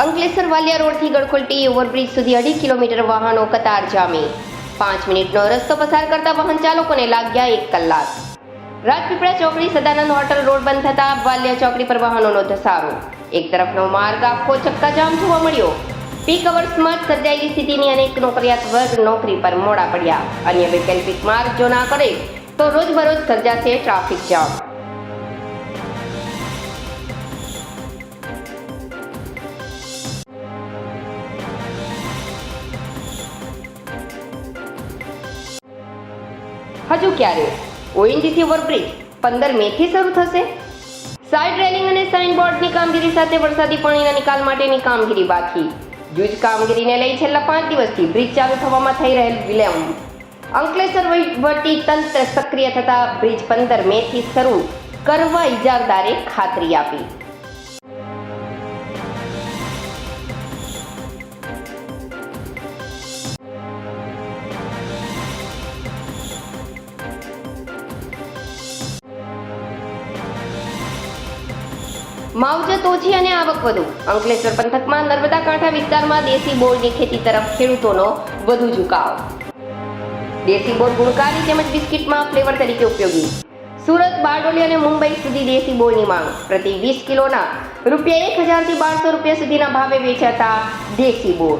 Ankleshwar Valia રોડથી ગડખોલટી overbridge સુધી 2.5 kilometre વાહનો કતાર જામી. 5 મિનિટનો રસ્તો પસાર કરતા વાહન ચાલકોને લાગ્યા 1 કલાક. રાજપીપળા ચોકડી સદાનંદ હોટલ રોડ બંધ થતા વાલિયા ચોકડી પર વાહનોનો ધસારો. એક તરફનો માર્ગ આખો ચક્કાજામ જોવા મળ્યો. પીક અવર્સમાં સર્જાયેલી સ્થિતિની અનેક નોકરિયાત વર્ગ નોકરી પર મોડા પડ્યા. અન્ય વૈકલ્પિક માર્ગ જો ના કરે તો રોજબરોજ સર્જાશે ટ્રાફિક જામ. હજુ ક્યારે? ઓએનજીસી ઓવરબ્રિજ 15 મેથી શરૂ થશે. સાઇડ રેલિંગ અને સાઇનબોર્ડની કામગીરી સાથે વરસાદી પાણીના નિકાલ માટેની કામગીરી બાકી. જૂજ કામગીરીને લઈ છેલ્લા 5 દિવસથી બ્રિજ ચાલુ થવામાં થઈ રહેલ વિલંબ. અંકલેશ્વર વહીવટી તંત્ર સક્રિય થતા બ્રિજ 15 મેથી શરૂ કરવા ઇજારદારે ખાતરી આપી. માવજત ઓછી અને આવક વધુ. અંકલેશ્વર પંથકમાં નર્મદા કાંઠા વિસ્તારમાં દેશી બોરની ખેતી તરફ ખેડૂતોનો વધુ ઝુકાવ. દેશી બોર ગુણકારી તેમજ બિસ્કિટમાં ફ્લેવર તરીકે ઉપયોગી. સુરત, બારડોલી અને મુંબઈ સુધી દેશી બોરની માંગ. પ્રતિ 20 કિલોના ₹1000 થી ₹1200 સુધીના ભાવે વેચાતા દેશી બોર.